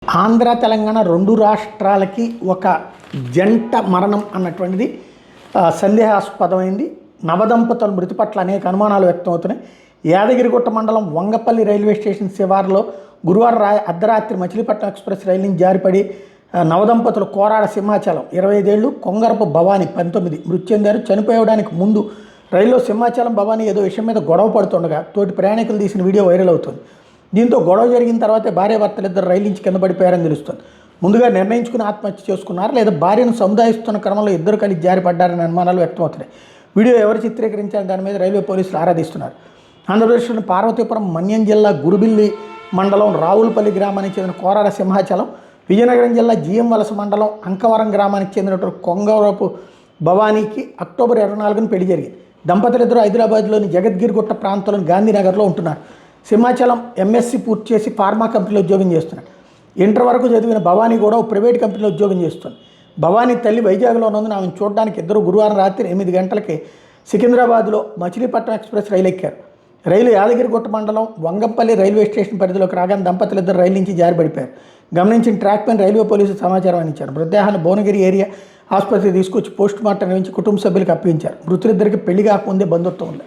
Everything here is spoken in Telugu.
ఆంధ్ర తెలంగాణ రెండు రాష్ట్రాలకి ఒక జంట మరణం అన్నటువంటిది సందేహాస్పదమైంది. నవదంపతుల మృతి పట్ల అనేక అనుమానాలు వ్యక్తమవుతున్నాయి. యాదగిరిగుట్ట మండలం వంగపల్లి రైల్వే స్టేషన్ శివారులో గురువారం అర్ధరాత్రి మచిలీపట్నం ఎక్స్ప్రెస్ రైలు నుంచి జారిపడి నవదంపతులు కోరాడ సింహాచలం 25 ఏళ్ళు, కొంగరపు భవాని 19 మృతి చెందారు. చనిపోయడానికి ముందు రైల్లో సింహాచలం భవాని ఏదో విషయం మీద గొడవ పడుతుండగా తోటి ప్రయాణికులు తీసిన వీడియో వైరల్ అవుతుంది. దీంతో గొడవ జరిగిన తర్వాతే భార్యాభర్తలిద్దరు రైలు నుంచి కింద పడిపోయారని తెలుస్తుంది. ముందుగా నిర్ణయించుకుని ఆత్మహత్య చేసుకున్నారు, లేదా భార్యను సముదాయిస్తున్న క్రమంలో ఇద్దరు కలిసి జారిపడ్డారనే అనుమానాలు వ్యక్తమవుతున్నాయి. వీడియో ఎవరు చిత్రీకరించారని దాని మీద రైల్వే పోలీసులు ఆరాధిస్తున్నారు. ఆంధ్రప్రదేశ్లోని పార్వతీపురం మన్యం జిల్లా గురుబిల్లి మండలం రావులపల్లి గ్రామానికి చెందిన కోరాడ సింహాచలం, విజయనగరం జిల్లా జిఎం వలస మండలం అంకవరం గ్రామానికి చెందినటువంటి కొంగరపు భవానీకి అక్టోబర్ 24న పెళ్లి జరిగింది. దంపతులిద్దరూ హైదరాబాద్లోని జగద్గిరిగుట్ట ప్రాంతంలోని గాంధీనగర్లో ఉంటున్నారు. సింహాచలం ఎంఎస్సి పూర్తి చేసి ఫార్మా కంపెనీలో ఉద్యోగం చేస్తున్నాడు. ఇంటర్ వరకు చదివిన భవానీ కూడా ఒక ప్రైవేట్ కంపెనీలో ఉద్యోగం చేస్తుంది. భవానీ తల్లి వైజాగ్లో ఉన్నందున ఆమెను చూడడానికి ఇద్దరు గురువారం రాత్రి 8 గంటలకి సికింద్రాబాద్లో మచిలీపట్నం ఎక్స్ప్రెస్ రైలు ఎక్కారు. రైలు యాదగిరిగుట్ట మండలం వంగంపల్లి రైల్వే స్టేషన్ పరిధిలోకి రాగానే దంపతులిద్దరు రైలు నుంచి జారిపడిపోయారు. గమనించిన ట్రాక్ పైన రైల్వే పోలీసులు సమాచారం అందించారు. మృతదేహాన్ని భువనగిరి ఏరియా ఆసుపత్రికి తీసుకొచ్చి పోస్ట్ మార్టం నిర్వహించి కుటుంబ సభ్యులకు అప్పగించారు. మృతులిద్దరికి పెళ్లి కాకముందే బంధుత్వం ఉంది.